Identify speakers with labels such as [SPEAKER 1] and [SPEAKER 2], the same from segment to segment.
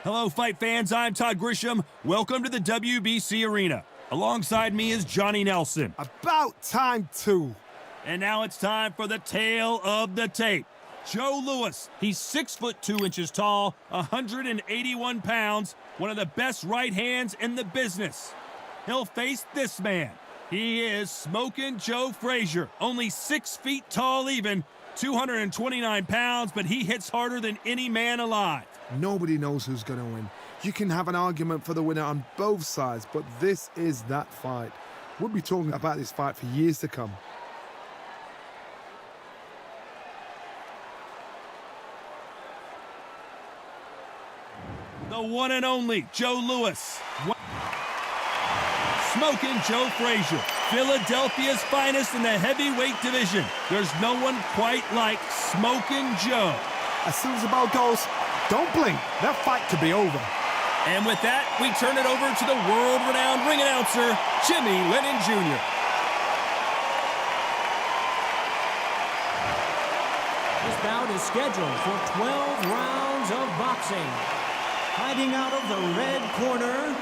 [SPEAKER 1] Hello, fight fans. I'm Todd Grisham. Welcome to the WBC Arena. Alongside me is Johnny Nelson.
[SPEAKER 2] About time, too.
[SPEAKER 1] And now it's time for the tale of the tape. Joe Louis. He's 6 foot 2 inches tall, 181 pounds, one of the best right hands in the business. He'll face this man. He is Smokin' Joe Frazier, only 6 feet tall even, 229 pounds, but he hits harder than any man alive.
[SPEAKER 2] Nobody knows who's going to win. You can have an argument for the winner on both sides, but this is that fight. We'll be talking about this fight for years to come.
[SPEAKER 1] The one and only Joe Louis. Smokin' Joe Frazier, Philadelphia's finest in the heavyweight division. There's no one quite like Smokin' Joe.
[SPEAKER 2] As soon as the bell goes, don't blink. That fight could be over.
[SPEAKER 1] And with that, we turn it over to the world-renowned ring announcer, Jimmy Lennon Jr.
[SPEAKER 3] This bout is scheduled for 12 rounds of boxing. Hiding out of the red corner,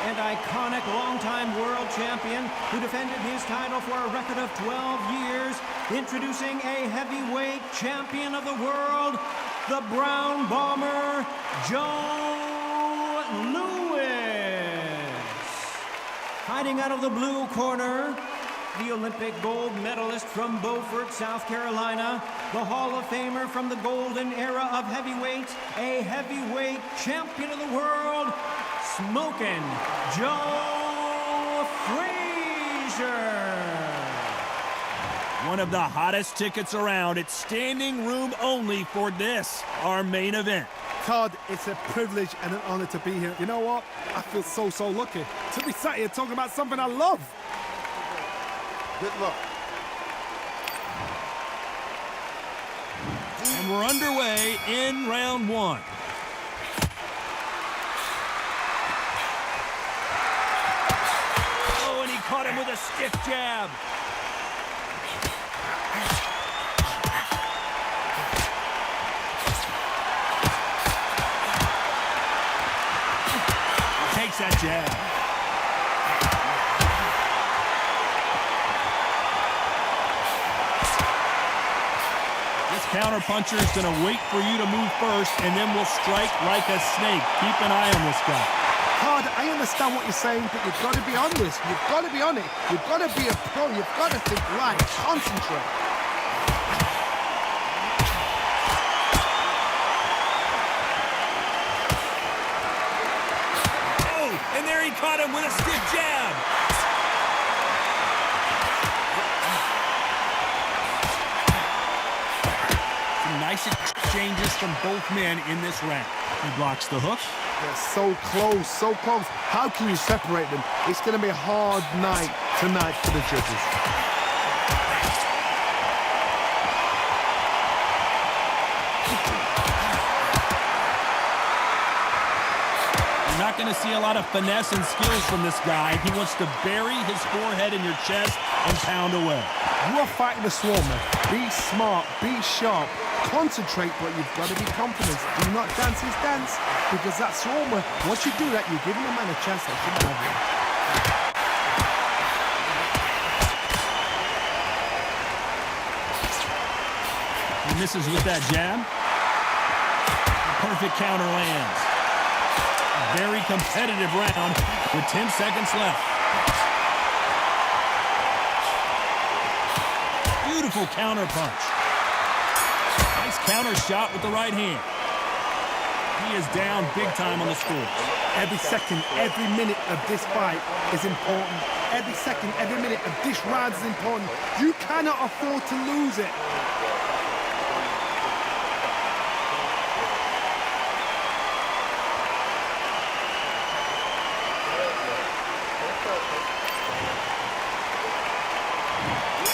[SPEAKER 3] and iconic longtime world champion who defended his title for a record of 12 years, introducing a heavyweight champion of the world, the Brown Bomber, Joe Louis. Hiding out of the blue corner, the Olympic gold medalist from Beaufort, South Carolina, the Hall of Famer from the golden era of heavyweights, a heavyweight champion of the world, Smokin' Joe Frazier.
[SPEAKER 1] One of the hottest tickets around. It's standing room only for this, our main event.
[SPEAKER 2] Todd, it's a privilege and an honor to be here. You know what? I feel so lucky to be sat here talking about something I love. Good luck.
[SPEAKER 1] And we're underway in round one. Oh, and he caught him with a stiff jab. Takes that jab. Counterpuncher is going to wait for you to move first, and then we'll strike like a snake. Keep an eye on this guy.
[SPEAKER 2] Todd, I understand what you're saying, but you've got to be on this. You've got to be on it. You've got to be a pro. You've got to think right. Concentrate.
[SPEAKER 1] Oh, and there he caught him with a stiff jab. Nice exchanges from both men in this round. He blocks the hook.
[SPEAKER 2] They're so close, so close. How can you separate them? It's going to be a hard night tonight for the judges.
[SPEAKER 1] You're not going to see a lot of finesse and skills from this guy. He wants to bury his forehead in your chest and pound away.
[SPEAKER 2] You are fighting a swarmer. Be smart, be sharp. Concentrate, but you've got to be confident. Do not dance his dance, because that swarmer, once you do that, you're giving a man a chance that shouldn't have him.
[SPEAKER 1] He misses with that jab. Perfect counter lands. A very competitive round with 10 seconds left. Beautiful counter punch. Nice counter shot with the right hand. He is down big time on the score.
[SPEAKER 2] Every second, every minute of this fight is important. Every second, every minute of this round is important. You cannot afford to lose it.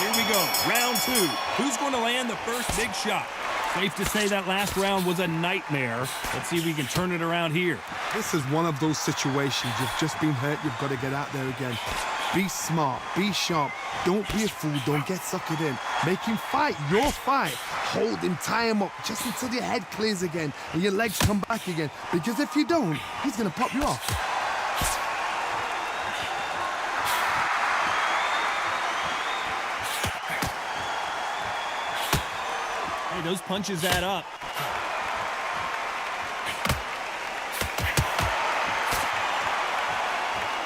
[SPEAKER 1] Here we go, round two. Who's going to land the first big shot? Safe to say that last round was a nightmare. Let's see if we can turn it around here.
[SPEAKER 2] This is one of those situations. You've just been hurt. You've got to get out there again. Be smart, be sharp. Don't be a fool, don't get suckered in. Make him fight your fight. Hold him, tie him up, just until your head clears again and your legs come back again. Because if you don't, he's gonna pop you off.
[SPEAKER 1] Hey, those punches add up.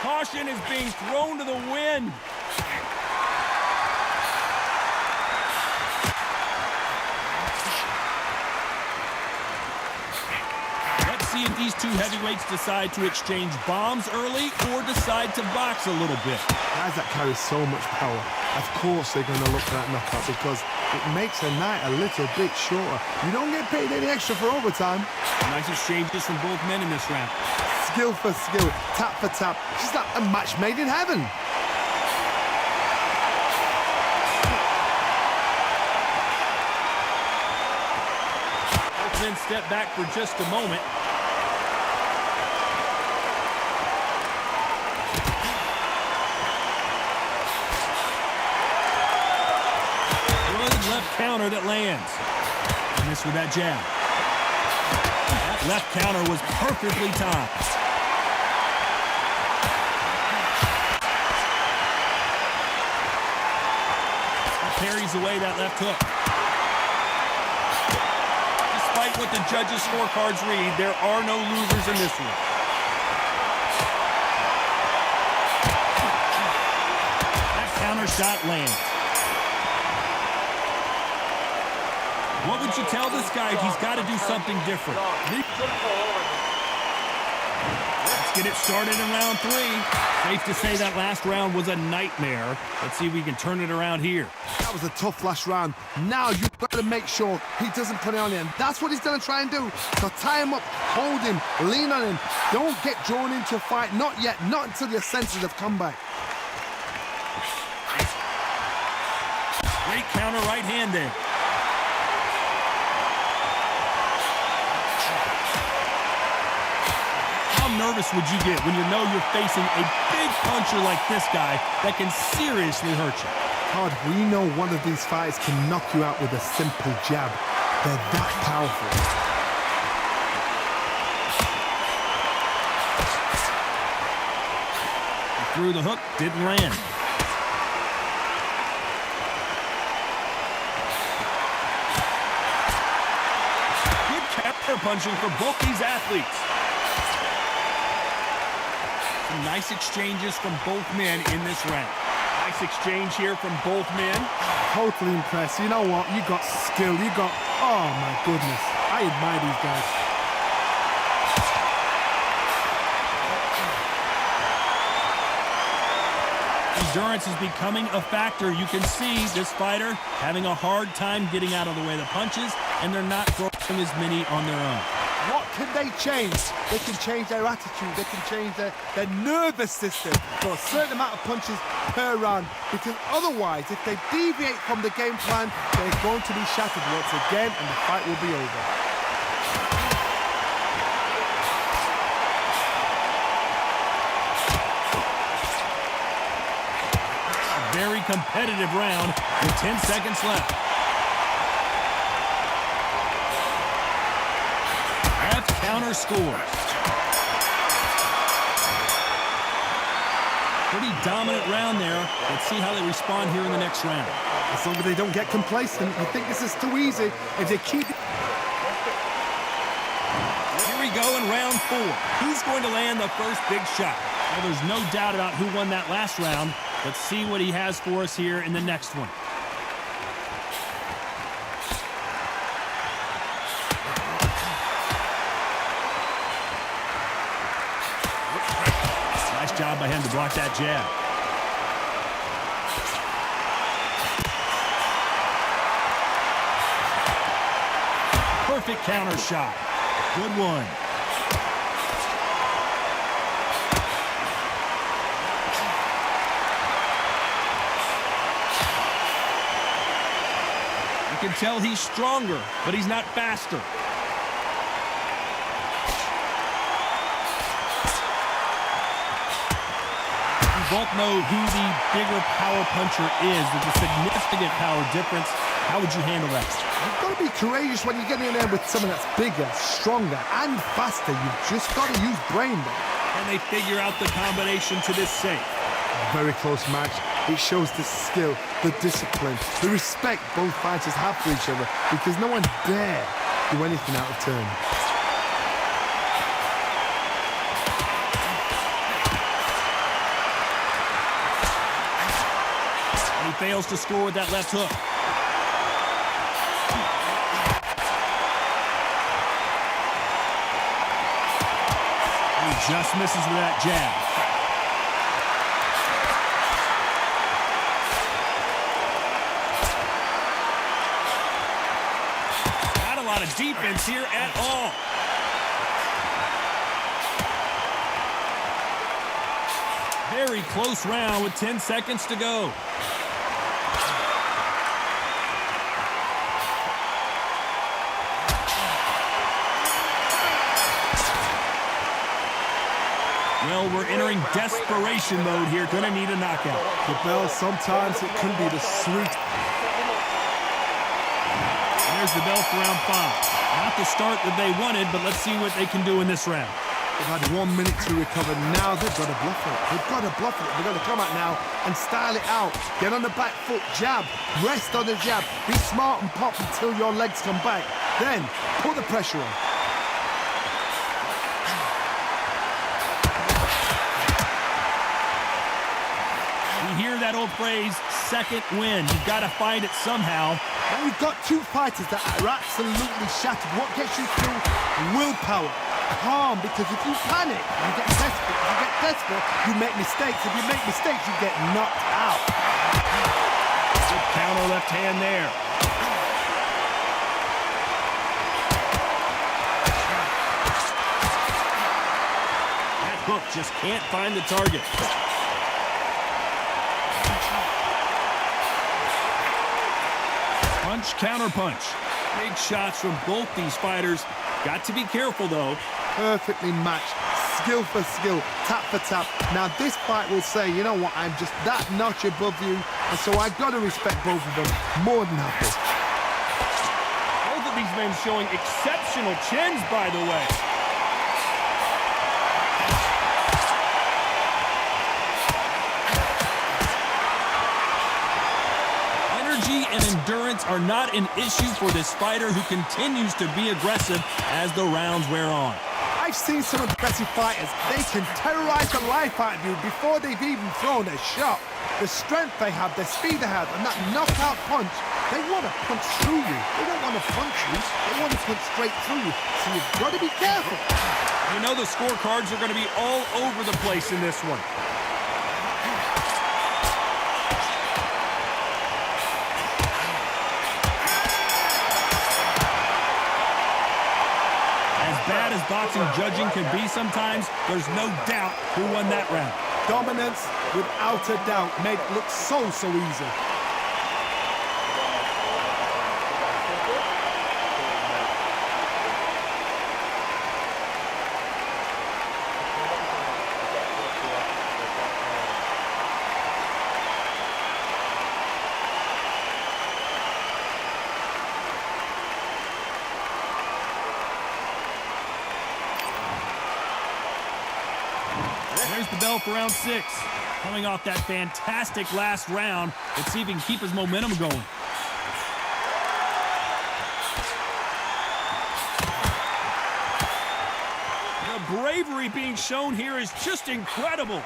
[SPEAKER 1] Caution is being thrown to the wind. Let's see if these two heavyweights decide to exchange bombs early or decide to box a little bit.
[SPEAKER 2] Guys that carry so much power, of course they're going to look for that knockout because it makes a night a little bit shorter. You don't get paid any extra for overtime.
[SPEAKER 1] Nice exchanges from both men in this round.
[SPEAKER 2] Skill for skill, tap for tap. Just like a match made in heaven.
[SPEAKER 1] Both men step back for just a moment. Good left counter that lands. And this with that jab. That left counter was perfectly timed. Parries away that left hook. Despite what the judges' scorecards read, there are no losers in this one. That counter shot lands. What would you tell this guy if he's got to do something different? Let's get it started in round 3. Safe to say that last round was a nightmare. Let's see if we can turn it around here.
[SPEAKER 2] That was a tough last round. Now you've got to make sure he doesn't put it on him. That's what he's going to try and do. So tie him up, hold him, lean on him. Don't get drawn into a fight. Not yet. Not until your senses have come back.
[SPEAKER 1] Great counter right hand there. How nervous would you get when you know you're facing a big puncher like this guy that can seriously hurt you?
[SPEAKER 2] Todd, we know one of these fighters can knock you out with a simple jab. They're that powerful.
[SPEAKER 1] He threw the hook, didn't land. Good counter punching for both these athletes. Some nice exchanges from both men in this round. Nice exchange here from both men.
[SPEAKER 2] Totally impressed. You know what? You got skill. You got... Oh, my goodness. I admire these guys.
[SPEAKER 1] Endurance is becoming a factor. You can see this fighter having a hard time getting out of the way of the punches, and they're not throwing as many on their own.
[SPEAKER 2] What can they change? They can change their attitude. They can change their nervous system for a certain amount of punches per round. Because otherwise, if they deviate from the game plan, they're going to be shattered once again, and the fight will be over.
[SPEAKER 1] A very competitive round with 10 seconds left. Counter scores. Pretty dominant round there. Let's see how they respond here in the next round.
[SPEAKER 2] As long as they don't get complacent, I think this is too easy. If they keep...
[SPEAKER 1] Here we go in round 4. Who's going to land the first big shot? Well, there's no doubt about who won that last round. Let's see what he has for us here in the next one. Nice job by him to block that jab. Perfect counter shot. Good one. You can tell he's stronger, but he's not faster. both know who the bigger power puncher is. There's a significant power difference. How would you handle that?
[SPEAKER 2] You've got to be courageous when you get in there with someone that's bigger, stronger, and faster. You've just got to use brain there.
[SPEAKER 1] And they figure out the combination to this save.
[SPEAKER 2] Very close match. It shows the skill, the discipline, the respect both fighters have for each other, because no one dare do anything out of turn.
[SPEAKER 1] And he fails to score with that left hook. He just misses with that jab. Of defense here at all. Very close round with 10 seconds to go. Well, we're entering desperation mode here. Gonna need a knockout.
[SPEAKER 2] The bell, sometimes it can be the sweet.
[SPEAKER 1] There's the bell for round 5. Not the start that they wanted, but let's see what they can do in this round.
[SPEAKER 2] They've had 1 minute to recover. Now they've got to bluff it. They've got to bluff it. They've got to come out now and style it out. Get on the back foot, jab, rest on the jab. Be smart and pop until your legs come back. Then put the pressure on.
[SPEAKER 1] You hear that old phrase, second win. You've got to find it somehow.
[SPEAKER 2] And you've got two fighters that are absolutely shattered. What gets you through? Willpower. Calm, because if you panic, you get desperate. If you get desperate, you make mistakes. If you make mistakes, you get knocked out.
[SPEAKER 1] Good counter left hand there. That hook just can't find the target. Punch, counter punch. Big shots from both these fighters. Got to be careful, though.
[SPEAKER 2] Perfectly matched. Skill for skill. Tap for tap. Now, this fight will say, you know what, I'm just that notch above you, and so I've got to respect both of them more than happy.
[SPEAKER 1] Both of these men showing exceptional chins, by the way. And endurance are not an issue for this fighter who continues to be aggressive as the rounds wear on.
[SPEAKER 2] I've seen some aggressive fighters. They can terrorize the life out of you before they've even thrown a shot. The strength they have, the speed they have, and that knockout punch, they want to punch through you. They don't want to punch you. They want to punch straight through you. So you've got to be careful.
[SPEAKER 1] You know the scorecards are going to be all over the place in this one. Bad as boxing judging can be sometimes, there's no doubt who won that round.
[SPEAKER 2] Dominance, without a doubt, made it look so easy.
[SPEAKER 1] There's the bell for round 6. Coming off that fantastic last round, let's see if he can keep his momentum going. The bravery being shown here is just incredible.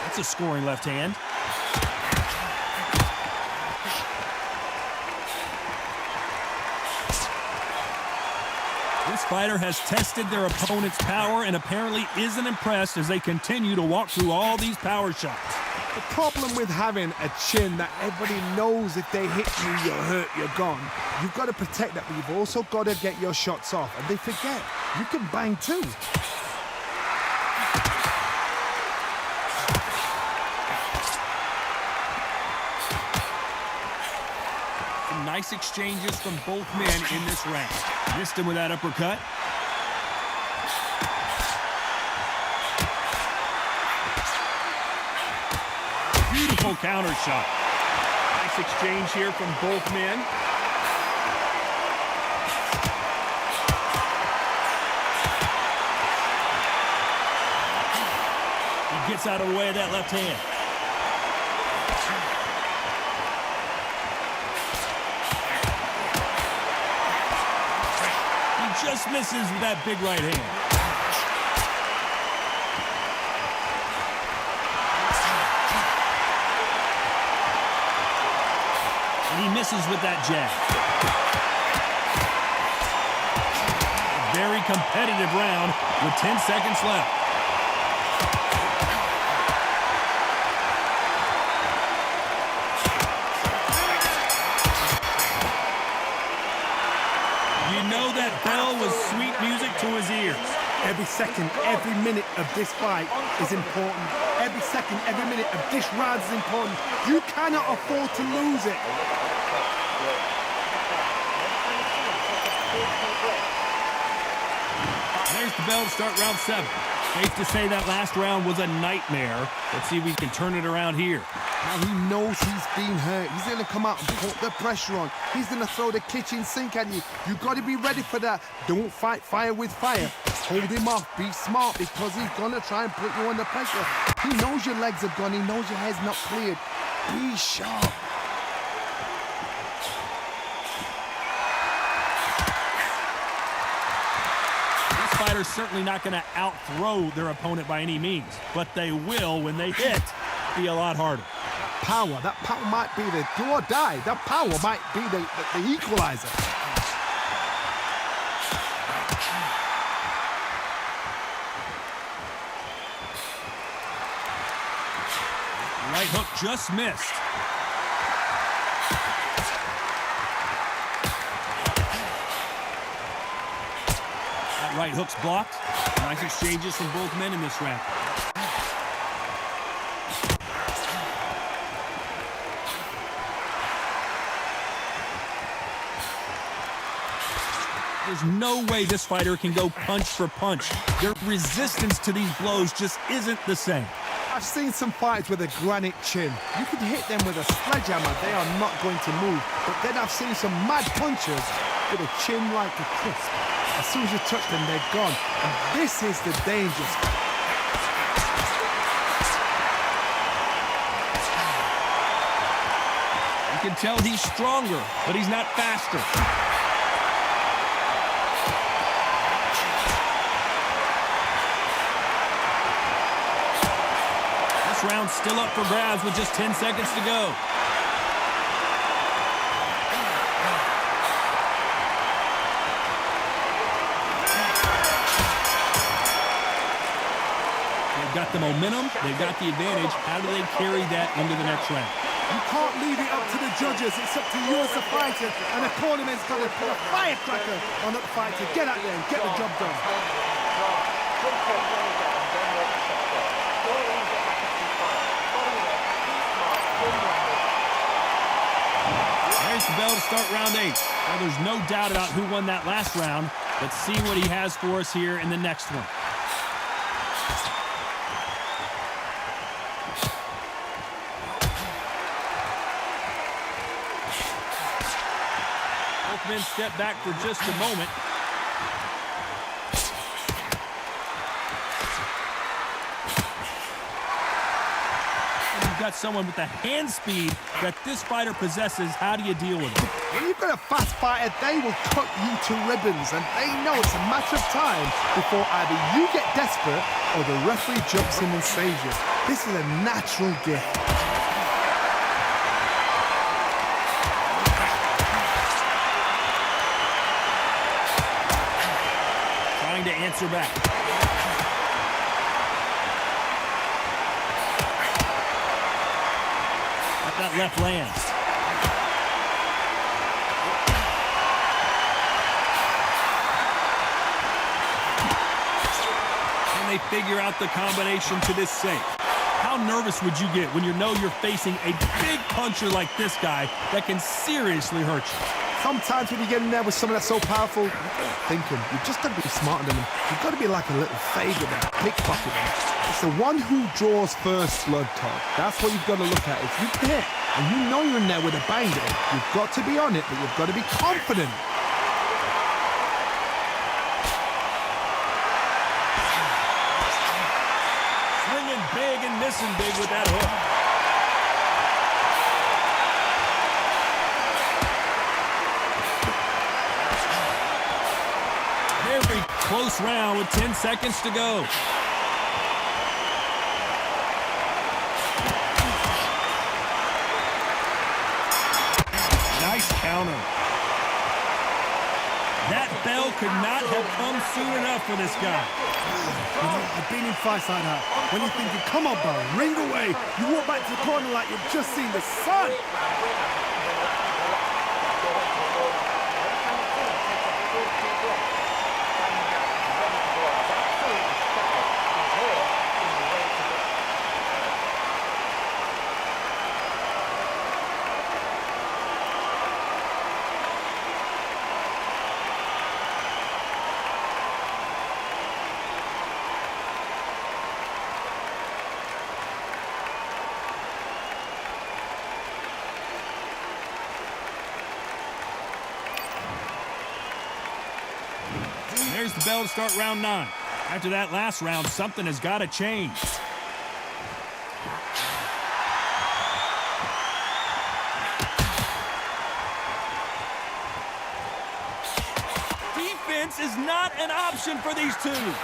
[SPEAKER 1] That's a scoring left hand. This fighter has tested their opponent's power and apparently isn't impressed as they continue to walk through all these power shots.
[SPEAKER 2] The problem with having a chin that everybody knows if they hit you, you're hurt, you're gone. You've got to protect that, but you've also got to get your shots off. And they forget, you can bang too.
[SPEAKER 1] Some nice exchanges from both men in this round. Missed him with that uppercut. Beautiful counter shot. Nice exchange here from both men. He gets out of the way of that left hand. He just misses with that big right hand. And he misses with that jab. A very competitive round with 10 seconds left. You know that bell was sweet music to his ears.
[SPEAKER 2] Every second, every minute of this fight is important. Every second, every minute of this round is important. You cannot afford to lose it.
[SPEAKER 1] There's the bell to start round 7. Safe to say that last round was a nightmare. Let's see if we can turn it around here.
[SPEAKER 2] Now he knows he's been hurt. He's going to come out and put the pressure on. He's going to throw the kitchen sink at you. You got to be ready for that. Don't fight fire with fire. Hold him off. Be smart because he's going to try and put you under pressure. He knows your legs are gone. He knows your head's not cleared. Be sharp.
[SPEAKER 1] Fighters certainly not going to out-throw their opponent by any means, but they will, when they hit, be a lot harder.
[SPEAKER 2] Power, that power might be the do or die. That power might be the equalizer.
[SPEAKER 1] Right hook just missed. Right hook's blocked. Nice exchanges from both men in this round. There's no way this fighter can go punch for punch. Their resistance to these blows just isn't the same.
[SPEAKER 2] I've seen some fights with a granite chin. You can hit them with a sledgehammer, they are not going to move. But then I've seen some mad punchers with a chin like a crisp. As soon as you touch them, they're gone. And this is the danger.
[SPEAKER 1] You can tell he's stronger, but he's not faster. This round's still up for grabs with just 10 seconds to go. Got the momentum, they've got the advantage. How do they carry that into the next round?
[SPEAKER 2] You can't leave it up to the judges. It's up to you as a fighter, and the cornerman's got to put a firecracker on that fighter. Get out there and get the job done.
[SPEAKER 1] There's the bell to start round 8. Well, there's no doubt about who won that last round. Let's see what he has for us here in the next one. Men step back for just a moment. And you've got someone with the hand speed that this fighter possesses. How do you deal with it?
[SPEAKER 2] When you've got a fast fighter, they will cut you to ribbons, and they know it's a matter of time before either you get desperate or the referee jumps in and saves you. This is a natural gift.
[SPEAKER 1] To answer back. But that left lands. And they figure out the combination to this safe. How nervous would you get when you know you're facing a big puncher like this guy that can seriously hurt you?
[SPEAKER 2] Sometimes when you get in there with someone that's so powerful, thinking, you've just got to be smarter than them. You've got to be like a little fade with them, pickpocket them. It's the one who draws first blood, Todd. That's what you've got to look at. If you hit and you know you're in there with a banger, you've got to be on it, but you've got to be confident.
[SPEAKER 1] Swinging big and missing big with that hook. Very close round with 10 seconds to go. Nice counter. That bell could not have come soon enough for this guy.
[SPEAKER 2] You know, I've been in fights like that. When you're thinking, come on, bro, ring away. You walk back to the corner like you've just seen the sun.
[SPEAKER 1] There's the bell to start round 9. After that last round, something has got to change. Defense is not an option for these two.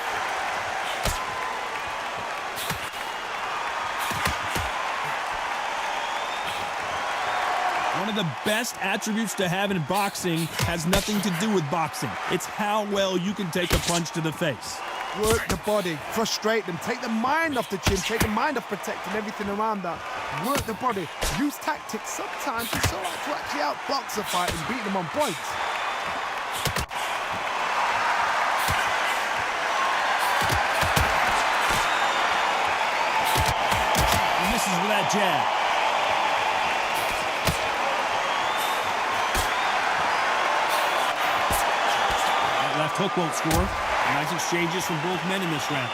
[SPEAKER 1] One of the best attributes to have in boxing has nothing to do with boxing. It's how well you can take a punch to the face.
[SPEAKER 2] Work the body, frustrate them, take the mind off the chin, take the mind off protecting everything around that. Work the body, use tactics. Sometimes it's all right to actually outbox a fight and beat them on points.
[SPEAKER 1] He misses with that jab. Left hook won't score. Nice exchanges from both men in this round.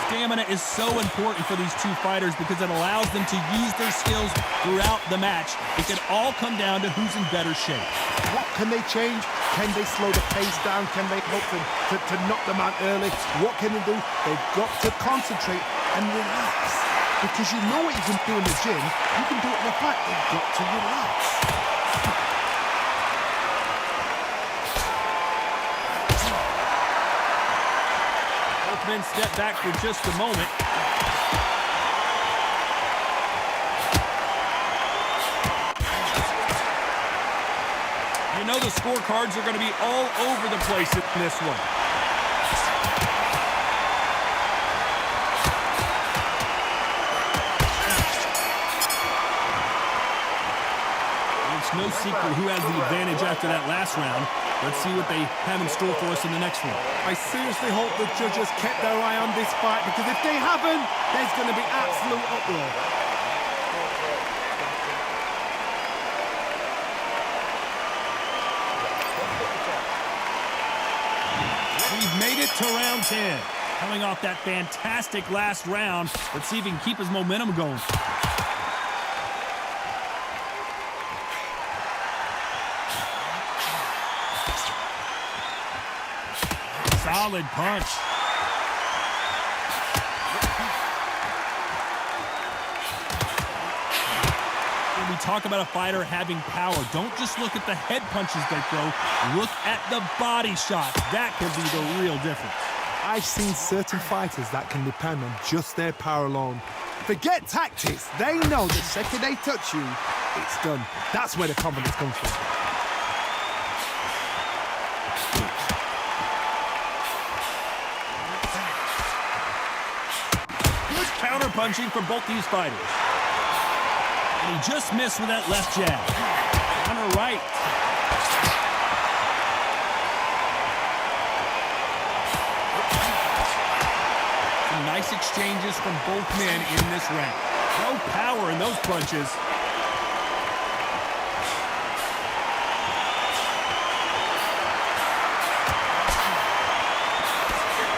[SPEAKER 1] Stamina is so important for these two fighters because it allows them to use their skills throughout the match. It can all come down to who's in better shape.
[SPEAKER 2] What can they change? Can they slow the pace down? Can they help them to knock them out early? What can they do? They've got to concentrate and relax. Because you know what you can do in the gym, you can do it in the fight. You've got to relax.
[SPEAKER 1] Both men step back for just a moment. You know the scorecards are going to be all over the place in this one. No secret who has the advantage after that last round. Let's see what they have in store for us in the next one.
[SPEAKER 2] I seriously hope the judges kept their eye on this fight, because if they haven't, there's going to be absolute uproar.
[SPEAKER 1] We've made it to round 10. Coming off that fantastic last round, let's see if he can keep his momentum going. Solid punch. When we talk about a fighter having power, don't just look at the head punches they throw. Look at the body shots. That can be the real difference.
[SPEAKER 2] I've seen certain fighters that can depend on just their power alone. Forget tactics. They know the second they touch you, it's done. That's where the confidence comes from.
[SPEAKER 1] Counter-punching from both these fighters. And he just missed with that left jab. Counter right. Some nice exchanges from both men in this round. No power in those punches.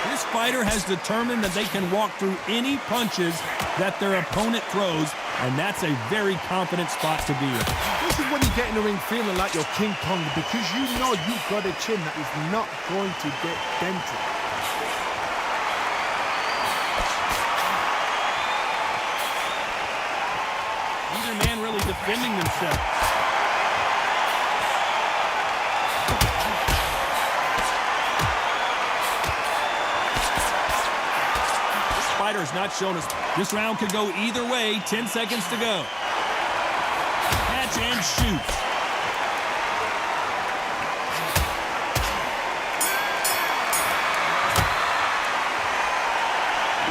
[SPEAKER 1] This fighter has determined that they can walk through any punches that their opponent throws, and that's a very confident spot to be in.
[SPEAKER 2] This is when you get in the ring feeling like you're King Kong, because you know you've got a chin that is not going to get dented.
[SPEAKER 1] Neither man really defending themselves. This fighter has not shown us. This round could go either way. 10 seconds to go. Catch and shoot.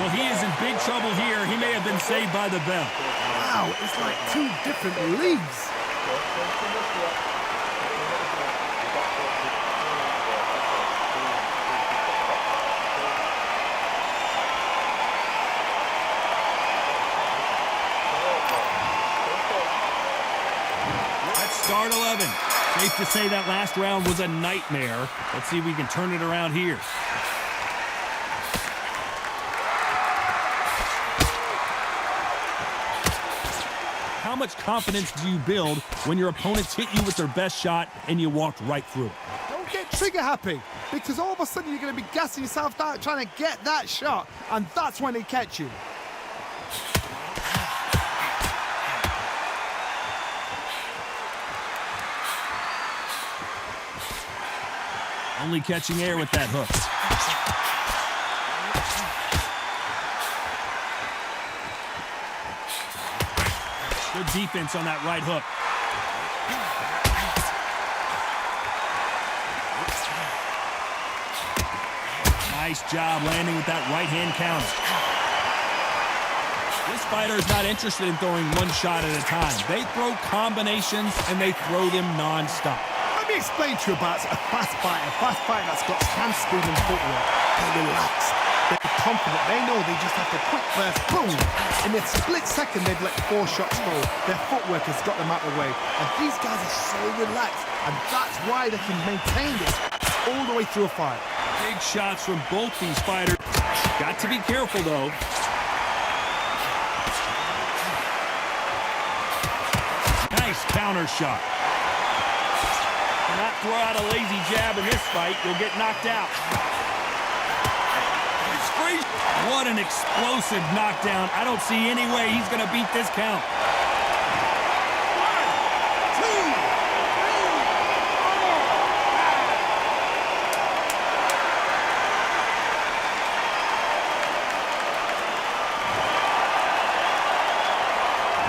[SPEAKER 1] Well, he is in big trouble here. He may have been saved by the bell.
[SPEAKER 2] Wow, it's like two different leagues.
[SPEAKER 1] Let's start 11. Safe to say that last round was a nightmare. Let's see if we can turn it around here. How much confidence do you build when your opponents hit you with their best shot and you walked right through it?
[SPEAKER 2] Don't get trigger happy, because all of a sudden you're going to be gassing yourself out trying to get that shot, and that's when they catch you.
[SPEAKER 1] Only catching air with that hook. Good defense on that right hook. Nice job landing with that right hand counter. This fighter is not interested in throwing one shot at a time. They throw combinations and they throw them non-stop.
[SPEAKER 2] Let me explain to you about a fast fighter that's got hand speed and footwork. They're relaxed. They're confident. They know they just have to quick burst, boom. In a split second, they've let 4 shots go. Their footwork has got them out of the way. And these guys are so relaxed. And that's why they can maintain this all the way through a fight.
[SPEAKER 1] Big shots from both these fighters. Got to be careful, though. Nice counter shot. Do not throw out a lazy jab in this fight. You'll get knocked out. It's Frazier. What an explosive knockdown. I don't see any way he's going to beat this count. 1, 2, 3.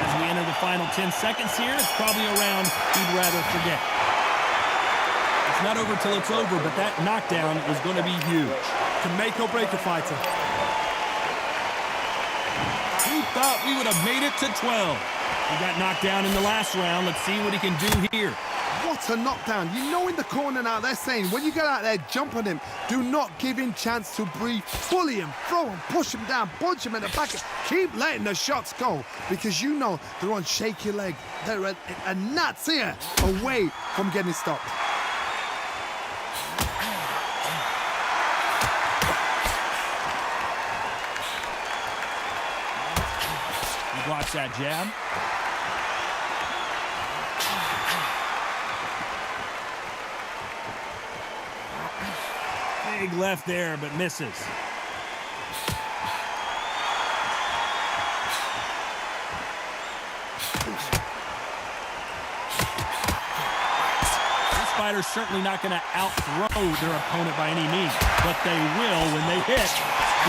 [SPEAKER 1] As we enter the final 10 seconds here, it's probably a round he'd rather forget. It's not over till it's over, but that knockdown was going to be huge.
[SPEAKER 2] To make or break a fighter.
[SPEAKER 1] Who thought we would have made it to 12? He got knocked down in the last round. Let's see what he can do here.
[SPEAKER 2] What a knockdown. You know in the corner now, they're saying, when you get out there, jump on him. Do not give him chance to breathe. Bully him, throw him, push him down, punch him in the back. Keep letting the shots go, because you know they're on shaky leg. They're a gnat's ear away from getting stopped.
[SPEAKER 1] Blocks that jab. Big left there, but misses. This fighter's certainly not going to out-throw their opponent by any means, but they will, when they hit,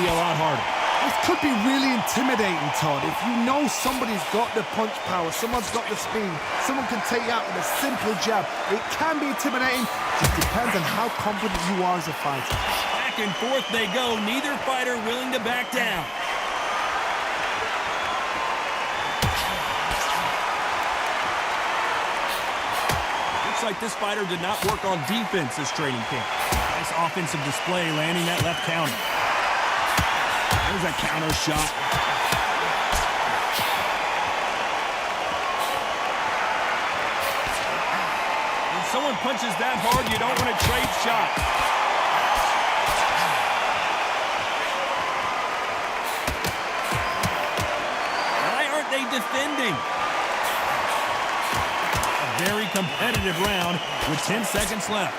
[SPEAKER 1] be a lot harder.
[SPEAKER 2] This could be really intimidating, Todd. If you know somebody's got the punch power, someone's got the speed, someone can take you out with a simple jab. It can be intimidating. It depends on how confident you are as a fighter.
[SPEAKER 1] Back and forth they go. Neither fighter willing to back down. Looks like this fighter did not work on defense this training camp. Nice offensive display, landing that left counter. There's a counter shot. When someone punches that hard, you don't want to trade shots. Why aren't they defending? A very competitive round with 10 seconds left.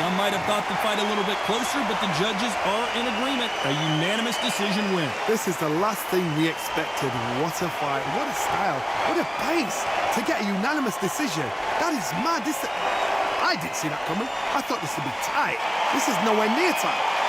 [SPEAKER 1] Some might have thought the fight a little bit closer, but the judges are in agreement. A unanimous decision win.
[SPEAKER 2] This is the last thing we expected. What a fight. What a style. What a pace to get a unanimous decision. That is mad. I didn't see that coming. I thought this would be tight. This is nowhere near tight.